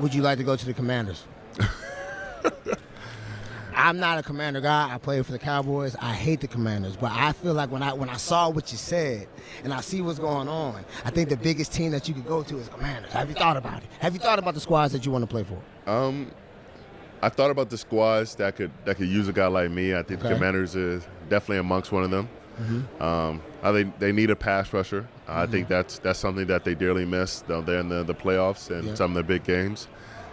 Would you like to go to the Commanders? I'm not a Commander guy. I play for the Cowboys. I hate the Commanders, but I feel like when I saw what you said and I see what's going on, I think the biggest team that you could go to is Commanders. Have you thought about it? Have you thought about the squads that you want to play for? I thought about the squads that could use a guy like me. I think the Commanders is definitely amongst one of them. I think they need a pass rusher. I think that's something that they dearly miss down there in the playoffs and some of the big games.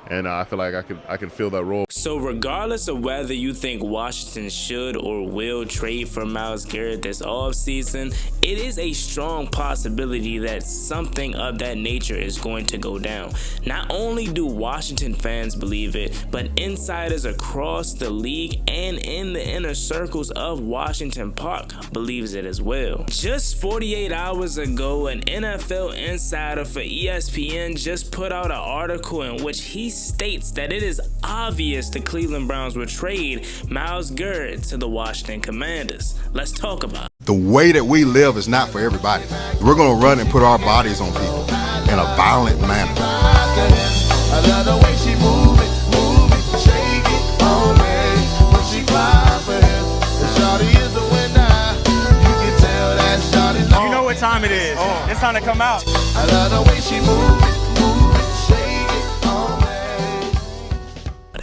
And I feel like I can fill that role. So regardless of whether you think Washington should or will trade for Myles Garrett this offseason, it is a strong possibility that something of that nature is going to go down. Not only do Washington fans believe it, but insiders across the league and in the inner circles of Washington Park believes it as well. Just 48 hours ago, an NFL insider for ESPN just put out an article in which he states that it is obvious the Cleveland Browns will trade Myles Garrett to the Washington Commanders. Let's talk about it. The way that we live is not for everybody. We're going to run and put our bodies on people in a violent manner. I love the way she move it, shake it on me. When she cry for him, the shawty is the winner. You can tell that shawty's long. You know what time it is. It's time to come out. I love the way she move it, shake it on me.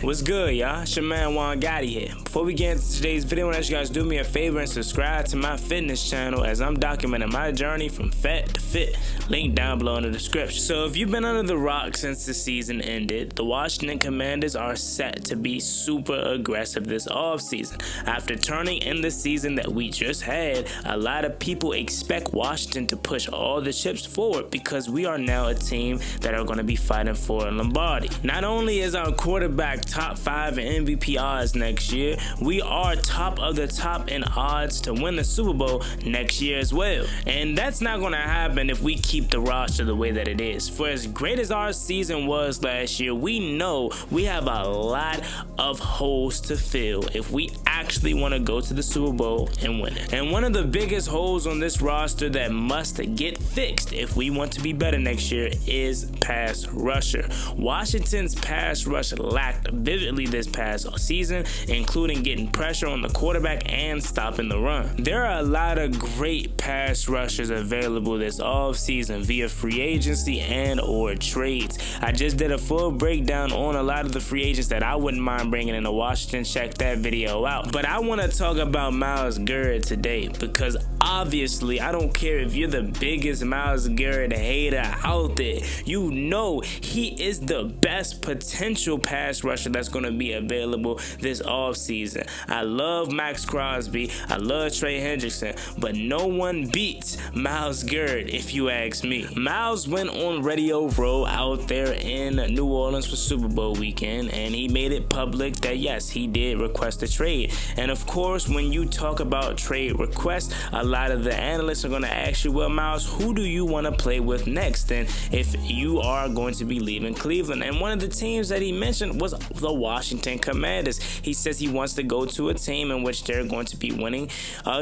What's good, y'all? It's your man Juangotti here. Before we get into today's video, I want to ask you guys to do me a favor and subscribe to my fitness channel as I'm documenting my journey from fat to fit. Link down below in the description. So if you've been under the rock since the season ended, the Washington Commanders are set to be super aggressive this offseason. After turning in the season that we just had, a lot of people expect Washington to push all the chips forward because we are now a team that are going to be fighting for a Lombardi. Not only is our quarterback top 5 in MVP odds next year, we are top of the top in odds to win the Super Bowl next year as well. And that's not going to happen if we keep the roster the way that it is. For as great as our season was last year, we know we have a lot of holes to fill if we actually want to go to the Super Bowl and win it. And one of the biggest holes on this roster that must get fixed if we want to be better next year is pass rusher. Washington's pass rush lacked vividly this past season, including getting pressure on the quarterback and stopping the run. There are a lot of great pass rushers available this offseason via free agency and or trades. I just did a full breakdown on a lot of the free agents that I wouldn't mind bringing into Washington. Check that video out. But I want to talk about Myles Garrett today because obviously I don't care if you're the biggest Myles Garrett hater out there. You know he is the best potential pass rusher that's going to be available this offseason. I love Max Crosby, I love Trey Hendrickson, but no one beats Myles Garrett if you ask me. Myles went on Radio Row out there in New Orleans for Super Bowl weekend, and he made it public that yes, he did request a trade. And of course, when you talk about trade requests, a lot of the analysts are going to ask you, well, Myles, who do you want to play with next? And if you are going to be leaving Cleveland, and one of the teams that he mentioned was the Washington Commanders. He says he wants to go to a team in which they're going to be winning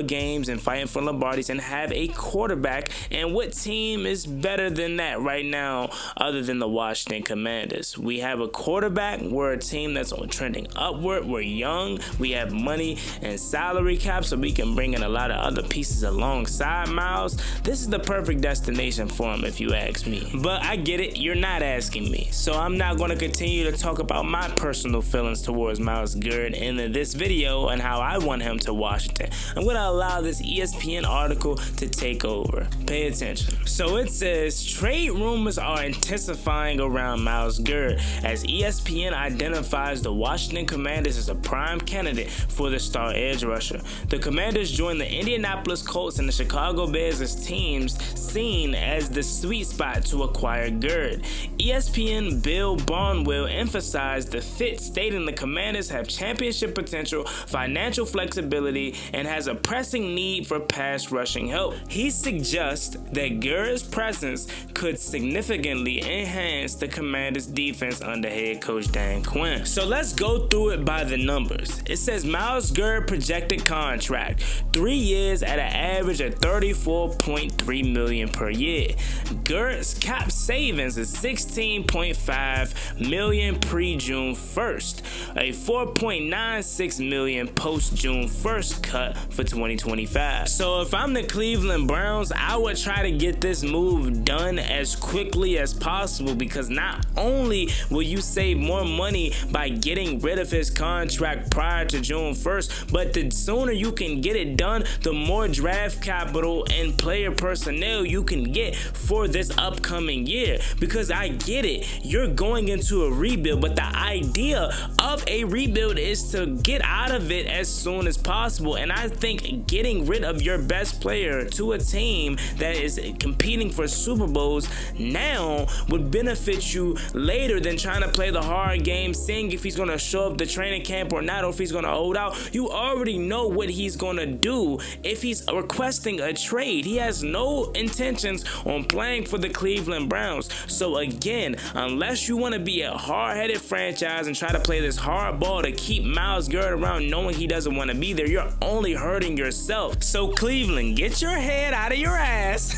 games and fighting for Lombardis and have a quarterback. And what team is better than that right now other than the Washington Commanders? We have a quarterback. We're a team that's trending upward. We're young. We have money and salary cap, so we can bring in a lot of other pieces alongside Myles. This is the perfect destination for him if you ask me. But I get it. You're not asking me. So I'm not going to continue to talk about my personal feelings towards Myles Garrett in this video and how I want him to Washington. I'm going to allow this ESPN article to take over. Pay attention. So it says, trade rumors are intensifying around Myles Garrett as ESPN identifies the Washington Commanders as a prime candidate for the star edge rusher. The Commanders joined the Indianapolis Colts and the Chicago Bears as teams seen as the sweet spot to acquire Garrett. ESPN Bill Barnwell emphasized the fit, stating the Commanders have championship potential, financial flexibility, and has a pressing need for pass rushing help. He suggests that Garrett's presence could significantly enhance the Commanders' defense under head coach Dan Quinn. So let's go through it by the numbers. It says Myles Garrett projected contract, 3 years at an average of $34.3 $3 million per year. Garrett's cap savings is $16.5 million pre-June 1st, a $4.96 million post-June 1st cut for 2025. So if I'm the Cleveland Browns, I would try to get this move done as quickly as possible, because not only will you save more money by getting rid of his contract prior to June 1st, but the sooner you can get it done, the more draft capital and player personnel you can get for this upcoming year. Because I get it, you're going into a rebuild, but the idea of a rebuild is to get out of it as soon as possible. And I think getting rid of your best player to a team that is competing for Super Bowls now would benefit you later than trying to play the hard game, seeing if he's going to show up to training camp or not, or if he's going to hold out. You already know what he's going to do if he's requesting a trade. He has no intentions on playing for the Cleveland Browns. So again, unless you want to be a hard-headed franchise and try to play this hard ball to keep Myles Garrett around knowing he doesn't want to be there, you're only hurting yourself. So Cleveland, get your head out of your ass.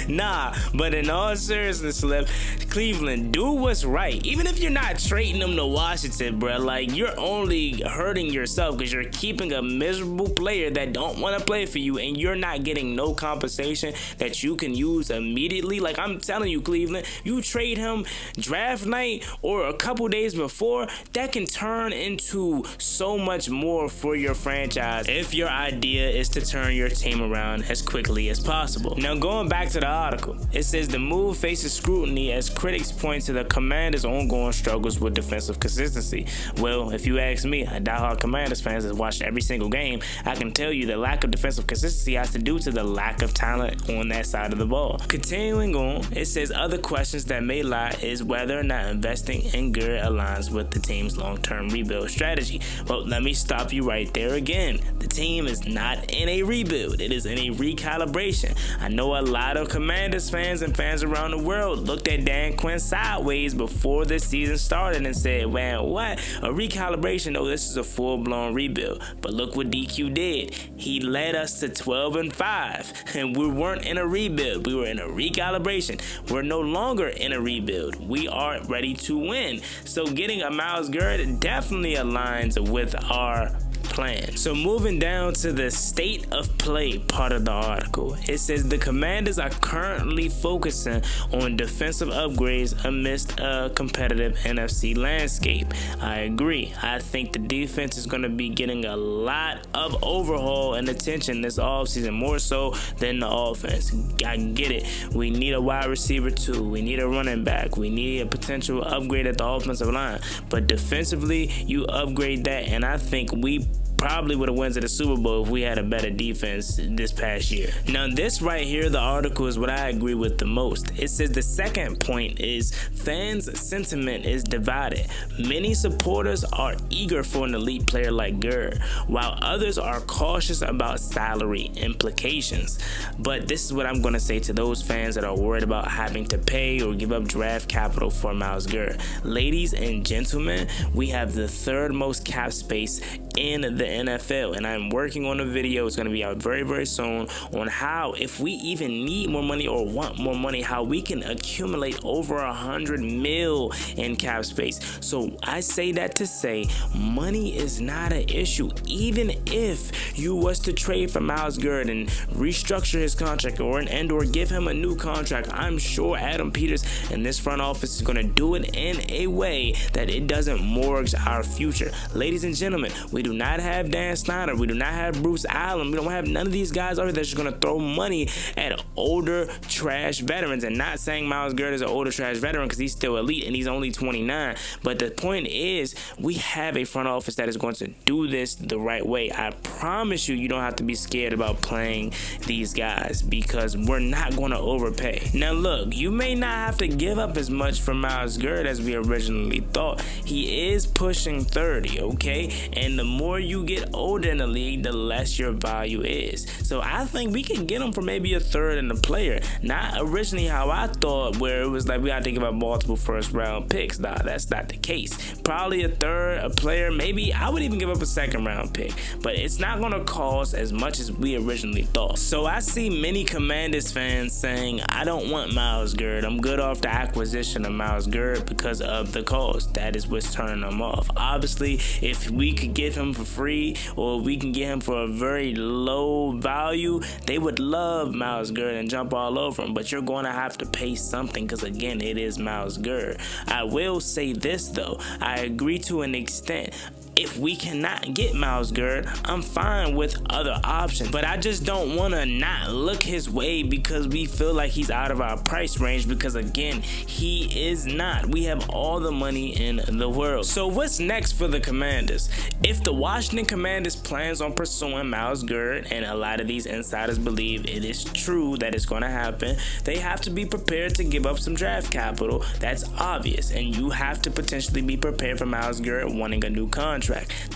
Nah, but in all seriousness, Slip, Cleveland, do what's right. Even if you're not trading them to Washington, bro, like, you're only hurting yourself because you're keeping a miserable player that don't want to play for you, and you're not getting no compensation that you can use immediately. Like, I'm telling you, Cleveland, you trade him draft night or a couple days before, that can turn into so much more for your franchise if your idea is to turn your team around as quickly as possible. Now, going back to the article, it says the move faces scrutiny as critics point to the Commanders' ongoing struggles with defensive consistency. Well, if you ask me, a diehard Commanders fans that watched every single game, I can tell you the lack of defensive consistency has to do to the lack of talent on that side of the ball. Continuing on, it says other questions that may lie is whether or not investing in Garrett aligns with the team's long-term rebuild strategy. Well, let me stop you right there again. The team is not in a rebuild. It is in a recalibration. I know a lot of Commanders fans and fans around the world looked at Dan Quinn sideways before the season started and said, man, what? A recalibration? Oh, this is a full-blown rebuild. But look what DQ did. He led us to 12-5, and we weren't in a rebuild. We were in a recalibration. We're no longer in a rebuild. We are ready to win. So getting a Myles Garrett definitely aligns with our plan. So moving down to the state of play part of the article, it says the Commanders are currently focusing on defensive upgrades amidst a competitive NFC landscape. I agree. I think the defense is going to be getting a lot of overhaul and attention this offseason, more so than the offense. I get it. We need a wide receiver too. We need a running back. We need a potential upgrade at the offensive line. But defensively, you upgrade that, and I think we probably would have went to the Super Bowl if we had a better defense this past year. Now, this right here, the article, is what I agree with the most. It says the second point is fans' sentiment is divided. Many supporters are eager for an elite player like Garrett, while others are cautious about salary implications. But this is what I'm going to say to those fans that are worried about having to pay or give up draft capital for Myles Garrett. Ladies and gentlemen, we have the third most cap space in the NFL, and I'm working on a video. It's going to be out very, very soon on how, if we even need more money or want more money, how we can accumulate over $100 million in cap space. So I say that to say money is not an issue. Even if you was to trade for Myles Garrett and restructure his contract or give him a new contract, I'm sure Adam Peters and this front office is going to do it in a way that it doesn't mortgage our future. Ladies and gentlemen, we do not have Dan Snyder. We do not have Bruce Allen. We don't have none of these guys out here that's just going to throw money at older trash veterans. And not saying Myles Garrett is an older trash veteran because he's still elite and he's only 29. But the point is, we have a front office that is going to do this the right way. I promise you, you don't have to be scared about playing these guys because we're not going to overpay. Now look, you may not have to give up as much for Myles Garrett as we originally thought. He is pushing 30, okay? And the more you get older in the league, the less your value is. So I think we can get him for maybe a third in the player. Not originally how I thought, where it was like we got to think about multiple first round picks. Nah, that's not the case. Probably a third, a player, maybe I would even give up a second round pick. But it's not going to cost as much as we originally thought. So I see many Commanders fans saying, I don't want Myles Garrett. I'm good off the acquisition of Myles Garrett because of the cost. That is what's turning them off. Obviously, if we could get him for free or we can get him for a very low value, they would love Myles Garrett and jump all over him. But you're going to have to pay something because, again, it is Myles Garrett. I will say this, though. I agree to an extent. If we cannot get Myles Garrett, I'm fine with other options. But I just don't want to not look his way because we feel like he's out of our price range, because again, he is not. We have all the money in the world. So what's next for the Commanders? If the Washington Commanders plans on pursuing Myles Garrett, and a lot of these insiders believe it is true that it's going to happen, they have to be prepared to give up some draft capital. That's obvious. And you have to potentially be prepared for Myles Garrett wanting a new contract.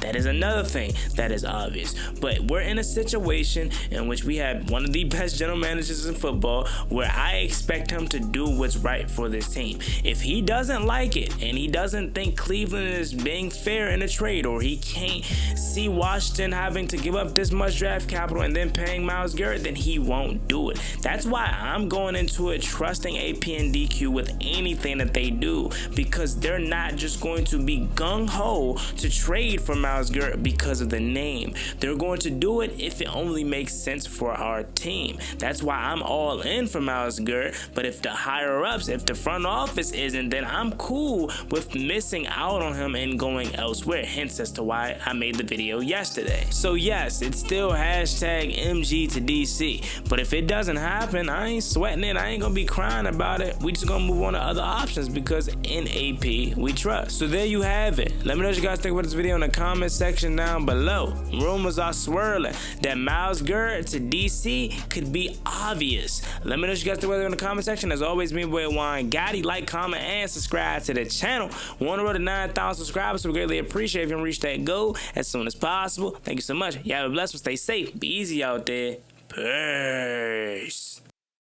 That is another thing that is obvious. But we're in a situation in which we have one of the best general managers in football, where I expect him to do what's right for this team. If he doesn't like it and he doesn't think Cleveland is being fair in a trade, or he can't see Washington having to give up this much draft capital and then paying Myles Garrett, then he won't do it. That's why I'm going into it trusting AP and DQ with anything that they do, because they're not just going to be gung-ho to trade for Myles Garrett because of the name. They're going to do it if it only makes sense for our team. That's why I'm all in for Myles Garrett. But if the higher-ups, if the front office isn't, then I'm cool with missing out on him and going elsewhere. Hence as to why I made the video yesterday. So yes, it's still hashtag MG to DC. But if it doesn't happen, I ain't sweating it. I ain't gonna be crying about it. We just gonna move on to other options, because in AP we trust. So there you have it. Let me know what you guys think about this video in the comment section down below. Rumors are swirling that Myles Garrett to DC could be obvious. Let me know what you guys think about it in the comment section. As always, me boy Juan Gotti. Like, comment, and subscribe to the channel. We're on the road to 9,000 subscribers, so we greatly appreciate if you can reach that goal as soon as possible. Thank you so much. Y'all have a blessed one. Stay safe. Be easy out there. Peace.